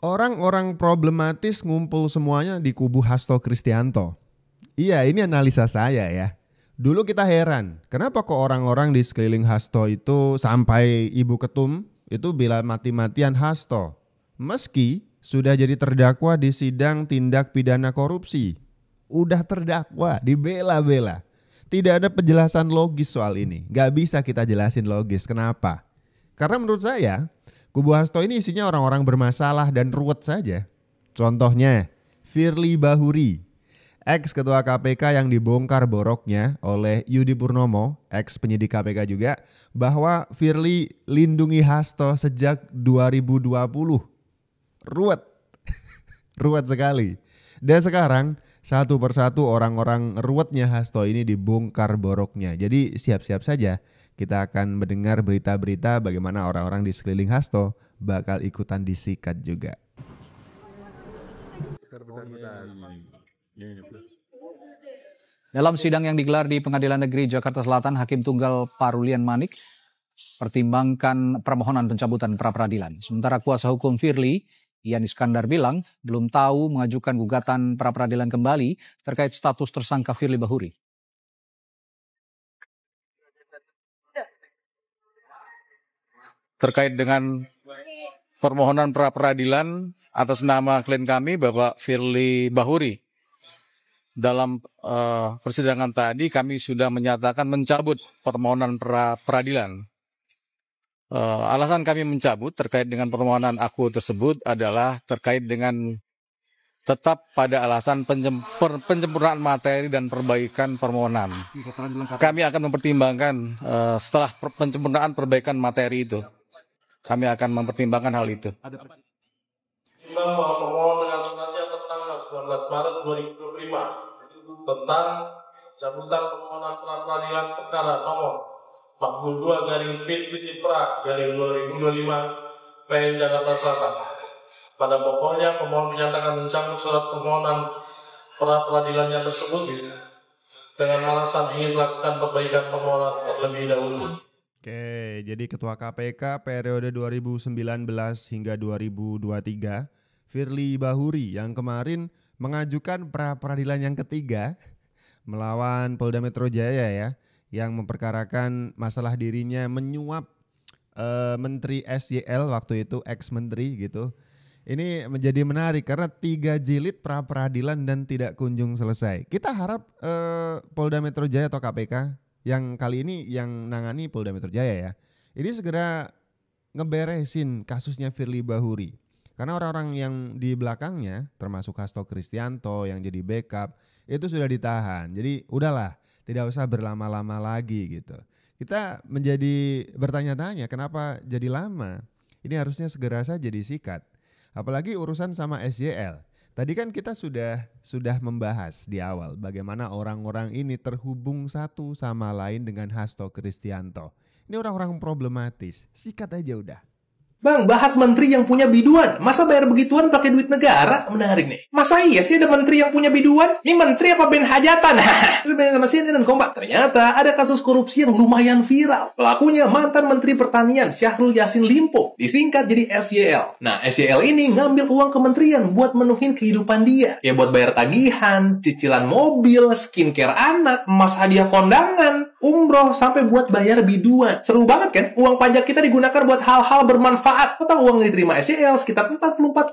Orang-orang problematis ngumpul semuanya di kubu Hasto Kristianto. Iya, ini analisa saya ya. Dulu kita heran, kenapa kok orang-orang di sekeliling Hasto itu sampai Ibu Ketum itu bila mati-matian Hasto. Meski sudah jadi terdakwa di sidang tindak pidana korupsi. Udah terdakwa, dibela-bela. Tidak ada penjelasan logis soal ini. Gak bisa kita jelasin logis, kenapa? Karena menurut saya, kubu Hasto ini isinya orang-orang bermasalah dan ruwet saja. Contohnya, Firly Bahuri, ex ketua KPK yang dibongkar boroknya oleh Yudi Purnomo, ex penyidik KPK juga, bahwa Firly lindungi Hasto sejak 2020. Ruwet, ruwet sekali. Dan sekarang satu persatu orang-orang ruwetnya Hasto ini dibongkar boroknya. Jadi siap-siap saja. Kita akan mendengar berita-berita bagaimana orang-orang di sekeliling Hasto bakal ikutan disikat juga. Dalam sidang yang digelar di Pengadilan Negeri Jakarta Selatan, Hakim Tunggal Parulian Manik pertimbangkan permohonan pencabutan pra-peradilan. Sementara kuasa hukum Firly, Ian Iskandar bilang belum tahu mengajukan gugatan pra-peradilan kembali terkait status tersangka Firly Bahuri. Terkait dengan permohonan pra-peradilan atas nama klien kami Bapak Firly Bahuri. Dalam persidangan tadi kami sudah menyatakan mencabut permohonan pra-peradilan. Alasan kami mencabut terkait dengan permohonan aku tersebut adalah terkait dengan tetap pada alasan penyempurnaan materi dan perbaikan permohonan. Kami akan mempertimbangkan setelah penyempurnaan perbaikan materi itu. Kami akan mempertimbangkan hal itu. Timbang bahwa permohonan dengan suratnya tanggal 19 Maret 2025 tentang cabutan permohonan pra-peradilan perkara nomor 42/P/2025 PN Jakarta Selatan. Pada pokoknya pemohon menyatakan mencabut surat permohonan pra-peradilannya tersebut dengan alasan ingin melakukan perbaikan permohonan terlebih dahulu. Oke, jadi Ketua KPK periode 2019 hingga 2023, Firly Bahuri yang kemarin mengajukan pra-peradilan yang ketiga melawan Polda Metro Jaya ya, yang memperkarakan masalah dirinya menyuap Menteri SYL waktu itu, ex-menteri gitu. Ini menjadi menarik karena 3 jilid pra-peradilan dan tidak kunjung selesai. Kita harap Polda Metro Jaya atau KPK yang kali ini yang nangani Polda Metro Jaya ya, ini segera ngeberesin kasusnya Firly Bahuri. Karena orang-orang yang di belakangnya termasuk Hasto Kristianto yang jadi backup itu sudah ditahan. Jadi udahlah, tidak usah berlama-lama lagi gitu. Kita menjadi bertanya-tanya kenapa jadi lama. Ini harusnya segera saja disikat. Apalagi urusan sama SYL. Tadi kan kita sudah membahas di awal bagaimana orang-orang ini terhubung satu sama lain dengan Hasto Kristianto. Ini orang-orang problematis, sikat aja udah. Bang, bahas menteri yang punya biduan. Masa bayar begituan pakai duit negara? Menarik nih. Masa iya sih ada menteri yang punya biduan? Ini menteri apa band hajatan? Itu band sama CNN dan Kompak. Ternyata ada kasus korupsi yang lumayan viral. Pelakunya mantan Menteri Pertanian Syahrul Yassin Limpo. Disingkat jadi SYL. Nah, SYL ini ngambil uang kementerian buat menuhin kehidupan dia. Ya buat bayar tagihan, cicilan mobil, skincare anak, emas hadiah kondangan, umroh, sampai buat bayar biduan. Seru banget kan? Uang pajak kita digunakan buat hal-hal bermanfaat. Total uang yang diterima SYL sekitar 44,5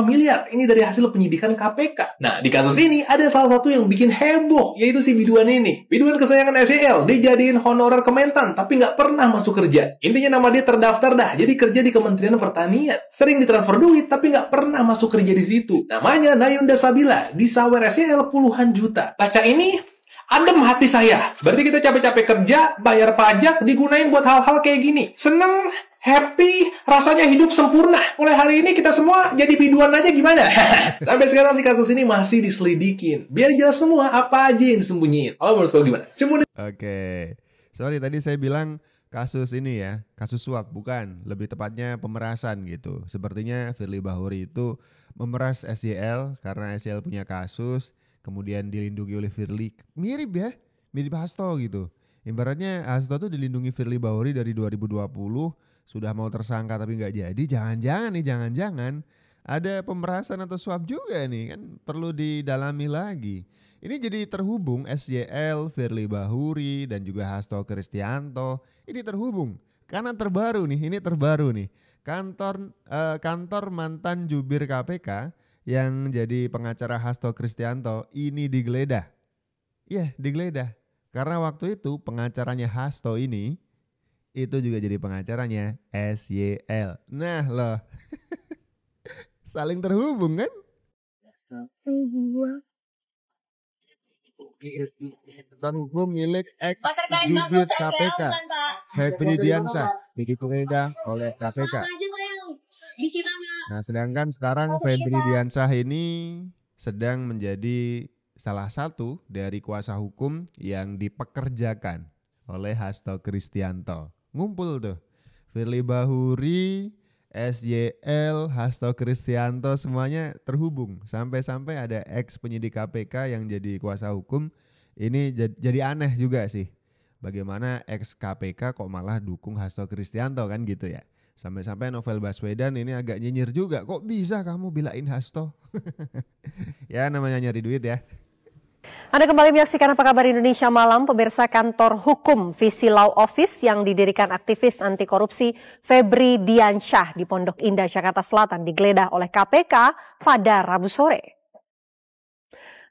miliar. Ini dari hasil penyidikan KPK. Nah, di kasus ini ada salah satu yang bikin heboh, yaitu si biduan ini. Biduan kesayangan SYL, dijadiin honorer Kementan, tapi nggak pernah masuk kerja. Intinya nama dia terdaftar dah, jadi kerja di Kementerian Pertanian. Sering ditransfer duit, tapi nggak pernah masuk kerja di situ. Namanya Nayunda Sabila, disawer SYL puluhan juta. Baca ini, adem hati saya. Berarti kita capek-capek kerja, bayar pajak, digunain buat hal-hal kayak gini. Seneng, happy, rasanya hidup sempurna. Mulai hari ini kita semua jadi biduan aja gimana? Sampai sekarang si kasus ini masih diselidikin. Biar jelas semua apa aja yang disembunyiin. Oh, menurut kau gimana? Oke, sorry tadi saya bilang kasus ini ya, kasus suap, bukan. Lebih tepatnya pemerasan gitu. Sepertinya Firly Bahuri itu memeras SYL karena SYL punya kasus, kemudian dilindungi oleh Firly. Mirip ya, mirip Hasto gitu. Ibaratnya Hasto tuh dilindungi Firly Bahuri dari 2020, sudah mau tersangka tapi nggak jadi. Jangan-jangan ada pemerasan atau suap juga nih, kan perlu didalami lagi. Ini jadi terhubung SYL, Firly Bahuri dan juga Hasto Kristianto. Ini terhubung karena terbaru nih, ini terbaru nih. Kantor mantan jubir KPK yang jadi pengacara Hasto Kristianto ini digeledah. Iya, digeledah. Karena waktu itu pengacaranya Hasto ini itu juga jadi pengacaranya SYL. Nah loh, saling terhubung kan? Terhubung milik ex jubir KPK Febri Diansyah digeledah oleh KPK. Nah, sedangkan sekarang Febri Diansyah ini sedang menjadi salah satu dari kuasa hukum yang dipekerjakan oleh Hasto Kristianto. Ngumpul tuh Firly Bahuri, SYL, Hasto Kristianto semuanya terhubung. Sampai-sampai ada ex penyidik KPK yang jadi kuasa hukum. Ini jadi aneh juga sih. Bagaimana ex KPK kok malah dukung Hasto Kristianto kan gitu ya. Sampai-sampai Novel Baswedan ini agak nyinyir juga. Kok bisa kamu bilain Hasto? Ya namanya nyari duit ya. Anda kembali menyaksikan Apa Kabar Indonesia Malam. Pemirsa, kantor hukum Visi Law Office yang didirikan aktivis anti korupsi Febri Diansyah di Pondok Indah, Jakarta Selatan digeledah oleh KPK pada Rabu sore.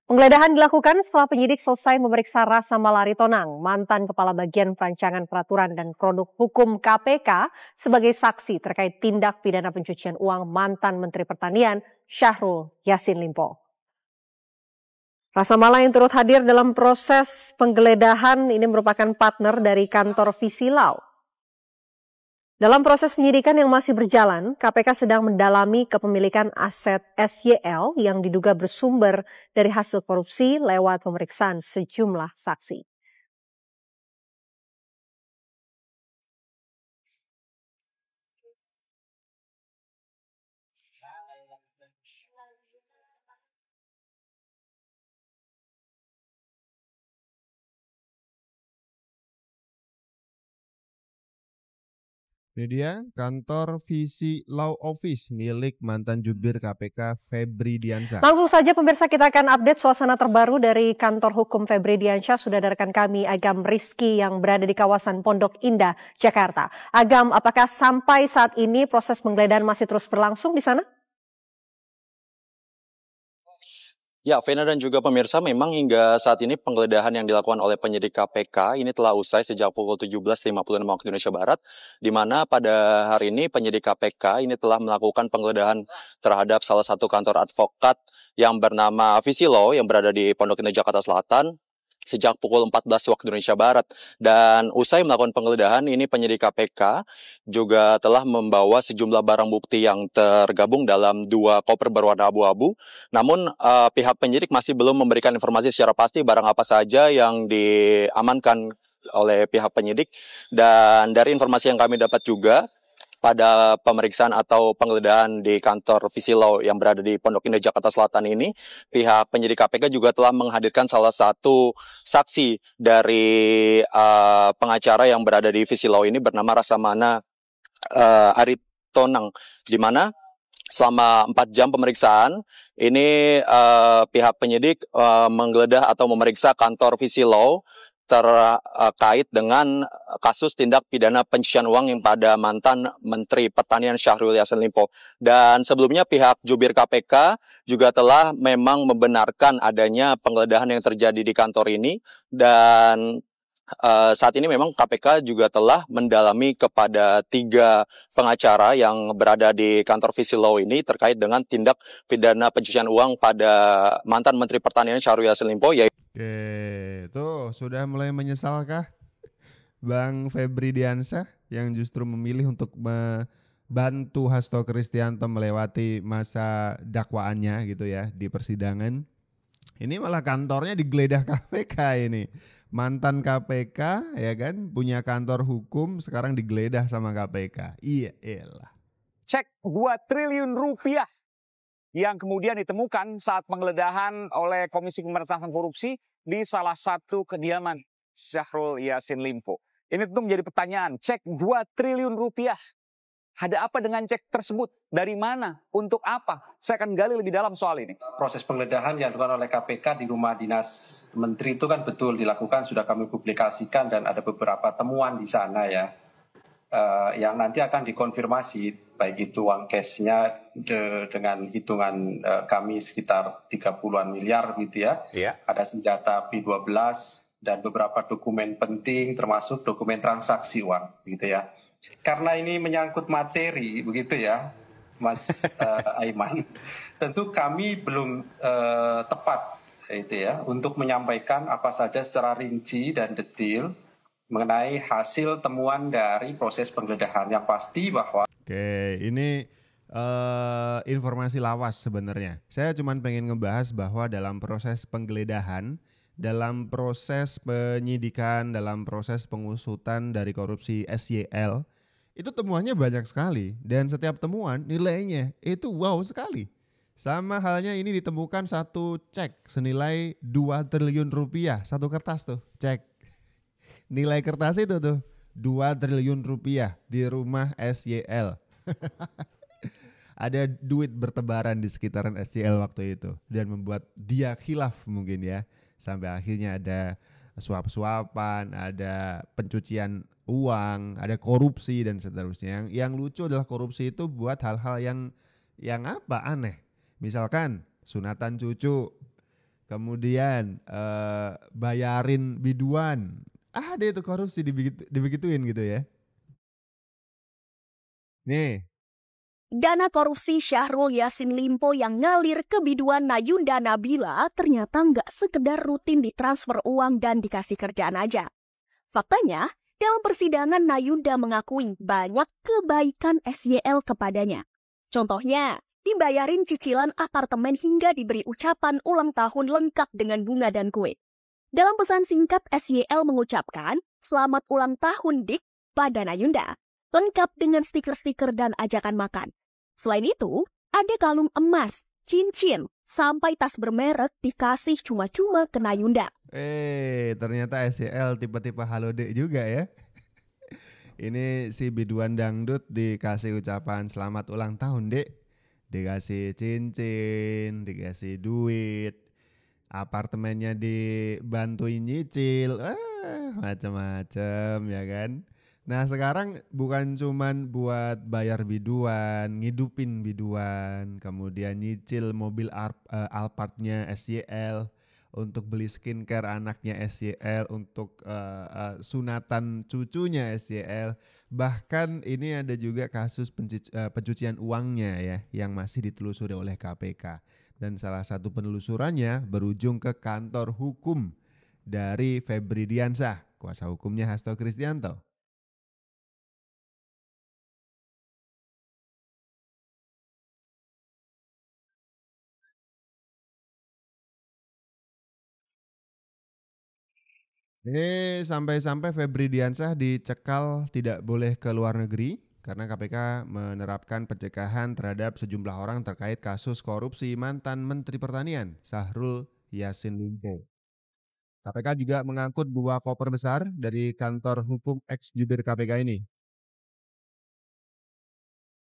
Penggeledahan dilakukan setelah penyidik selesai memeriksa Rasa Malari Tonang, mantan Kepala Bagian Perancangan Peraturan dan Produk Hukum KPK sebagai saksi terkait tindak pidana pencucian uang mantan Menteri Pertanian Syahrul Yassin Limpo. Rasa Mala yang turut hadir dalam proses penggeledahan ini merupakan partner dari kantor Visi Law. Dalam proses penyidikan yang masih berjalan, KPK sedang mendalami kepemilikan aset SYL yang diduga bersumber dari hasil korupsi lewat pemeriksaan sejumlah saksi. Ini dia kantor Visi Law Office milik mantan jubir KPK Febri Diansyah. Langsung saja pemirsa, kita akan update suasana terbaru dari kantor hukum Febri Diansyah. Sudah ada rekan kami Agam Rizky yang berada di kawasan Pondok Indah, Jakarta. Agam, apakah sampai saat ini proses penggeledahan masih terus berlangsung di sana? Ya, Vena dan juga pemirsa, memang hingga saat ini penggeledahan yang dilakukan oleh penyidik KPK ini telah usai sejak pukul 17.56 waktu Indonesia Barat, di mana pada hari ini penyidik KPK ini telah melakukan penggeledahan terhadap salah satu kantor advokat yang bernama Visi Law yang berada di Pondok Indah, Jakarta Selatan, sejak pukul 14 waktu Indonesia Barat. Dan usai melakukan penggeledahan ini penyidik KPK juga telah membawa sejumlah barang bukti yang tergabung dalam 2 koper berwarna abu-abu. Namun pihak penyidik masih belum memberikan informasi secara pasti barang apa saja yang diamankan oleh pihak penyidik. Dan dari informasi yang kami dapat juga, pada pemeriksaan atau penggeledahan di kantor Visi Law yang berada di Pondok Indah, Jakarta Selatan ini, pihak penyidik KPK juga telah menghadirkan salah satu saksi dari pengacara yang berada di Visi Law ini bernama Rasamana Aritonang, di mana selama 4 jam pemeriksaan ini pihak penyidik menggeledah atau memeriksa kantor Visi Law terkait dengan kasus tindak pidana pencucian uang yang pada mantan Menteri Pertanian Syahrul Yassin Limpo. Dan sebelumnya pihak jubir KPK juga telah memang membenarkan adanya penggeledahan yang terjadi di kantor ini. Dan saat ini memang KPK juga telah mendalami kepada 3 pengacara yang berada di kantor Visi Law ini terkait dengan tindak pidana pencucian uang pada mantan Menteri Pertanian Syahrul Yassin Limpo. Oke, tuh sudah mulai menyesalkah Bang Febri Diansyah yang justru memilih untuk membantu Hasto Kristianto melewati masa dakwaannya gitu ya di persidangan. Ini malah kantornya digeledah KPK ini. Mantan KPK ya kan, punya kantor hukum, sekarang digeledah sama KPK. Iya elah. Cek 2 triliun rupiah yang kemudian ditemukan saat penggeledahan oleh Komisi Pemberantasan Korupsi di salah satu kediaman Syahrul Yassin Limpo. Ini tentu menjadi pertanyaan, cek 2 triliun rupiah Ada apa dengan cek tersebut? Dari mana? Untuk apa? Saya akan gali lebih dalam soal ini. Proses penggeledahan yang dilakukan oleh KPK di rumah dinas menteri itu kan betul dilakukan, sudah kami publikasikan dan ada beberapa temuan di sana ya. Yang nanti akan dikonfirmasi, baik itu uang cashnya dengan hitungan kami sekitar 30-an miliar gitu ya. Iya. Ada senjata P12 dan beberapa dokumen penting termasuk dokumen transaksi uang gitu ya. Karena ini menyangkut materi begitu ya, Mas Aiman, tentu kami belum tepat itu ya untuk menyampaikan apa saja secara rinci dan detail mengenai hasil temuan dari proses penggeledahan. Yang pasti bahwa ini informasi lawas sebenarnya. Saya cuma pengen ngebahas bahwa dalam proses penggeledahan, dalam proses penyidikan, dalam proses pengusutan dari korupsi SYL, itu temuannya banyak sekali. Dan setiap temuan nilainya itu wow sekali. Sama halnya ini ditemukan satu cek senilai 2 triliun rupiah. Satu kertas tuh, cek. Nilai kertas itu tuh 2 triliun rupiah di rumah SYL. Ada duit bertebaran di sekitaran SYL waktu itu. Dan membuat dia khilaf mungkin ya. Sampai akhirnya ada suap-suapan, ada pencucian uang, ada korupsi dan seterusnya. Yang lucu adalah korupsi itu buat hal-hal yang apa aneh. Misalkan sunatan cucu, kemudian bayarin biduan. Ada itu korupsi dibegituin gitu ya. Nih. Dana korupsi Syahrul Yassin Limpo yang ngalir ke biduan Nayunda Nabila ternyata nggak sekedar rutin ditransfer uang dan dikasih kerjaan aja. Faktanya, dalam persidangan Nayunda mengakui banyak kebaikan SYL kepadanya. Contohnya, dibayarin cicilan apartemen hingga diberi ucapan ulang tahun lengkap dengan bunga dan kue. Dalam pesan singkat, SYL mengucapkan, "Selamat ulang tahun Dik" pada Nayunda, lengkap dengan stiker-stiker dan ajakan makan. Selain itu, ada kalung emas, cincin, sampai tas bermerek dikasih cuma-cuma ke Nayunda. Ternyata SYL tipe-tipe halode juga ya. Ini si biduan dangdut dikasih ucapan selamat ulang tahun Dek. Dikasih cincin, dikasih duit, apartemennya dibantuin nyicil, macam-macam ya kan. Nah sekarang bukan cuman buat bayar biduan, ngidupin biduan, kemudian nyicil mobil Alphardnya SYL, untuk beli skincare anaknya SYL, untuk sunatan cucunya SYL. Bahkan ini ada juga kasus pencucian uangnya ya yang masih ditelusuri oleh KPK. Dan salah satu penelusurannya berujung ke kantor hukum dari Febri Diansyah, kuasa hukumnya Hasto Kristianto. Ini sampai-sampai Febri Diansyah dicekal tidak boleh ke luar negeri karena KPK menerapkan pencegahan terhadap sejumlah orang terkait kasus korupsi mantan Menteri Pertanian Syahrul Yassin Limpo. KPK juga mengangkut 2 koper besar dari kantor hukum ex-jubir KPK ini.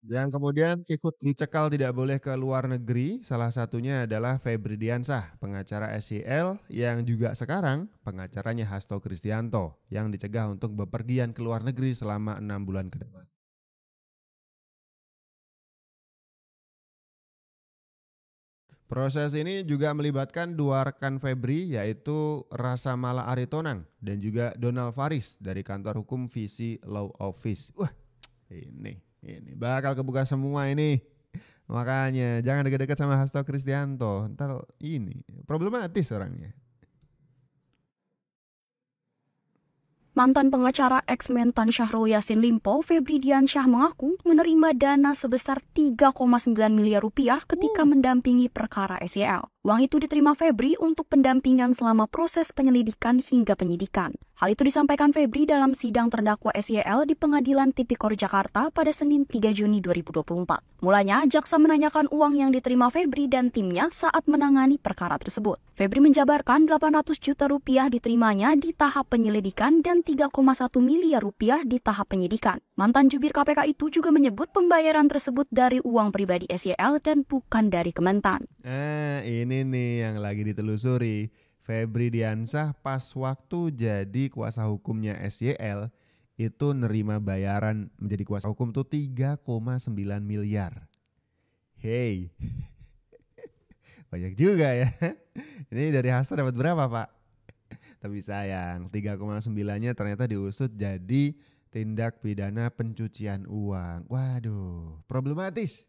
Yang kemudian ikut dicekal tidak boleh ke luar negeri, salah satunya adalah Febri Diansyah, pengacara SYL yang juga sekarang pengacaranya Hasto Kristianto yang dicegah untuk bepergian ke luar negeri selama 6 bulan ke depan. Proses ini juga melibatkan 2 rekan Febri yaitu Rasa Mala Aritonang dan juga Donald Faris dari kantor hukum Visi Law Office. Wah, ini bakal kebuka semua ini. Makanya jangan dekat-dekat sama Hasto Kristianto. Ntar ini problematis orangnya. Mantan pengacara ex-mentan Syahrul Yassin Limpo, Febri Diansyah mengaku menerima dana sebesar 3,9 miliar rupiah ketika mendampingi perkara SYL. Uang itu diterima Febri untuk pendampingan selama proses penyelidikan hingga penyidikan. Hal itu disampaikan Febri dalam sidang terdakwa SYL di Pengadilan Tipikor Jakarta pada Senin 3 Juni 2024. Mulanya, jaksa menanyakan uang yang diterima Febri dan timnya saat menangani perkara tersebut. Febri menjabarkan 800 juta rupiah diterimanya di tahap penyelidikan dan 3,1 miliar rupiah di tahap penyidikan. Mantan jubir KPK itu juga menyebut pembayaran tersebut dari uang pribadi SYL dan bukan dari Kementan. Ini nih yang lagi ditelusuri. Febri Diansah pas waktu jadi kuasa hukumnya SYL itu nerima bayaran menjadi kuasa hukum tuh 3,9 miliar. Hey, banyak juga ya. Ini dari Hasta dapat berapa Pak? Tapi sayang 3,9-nya ternyata diusut jadi tindak pidana pencucian uang. Waduh, problematis.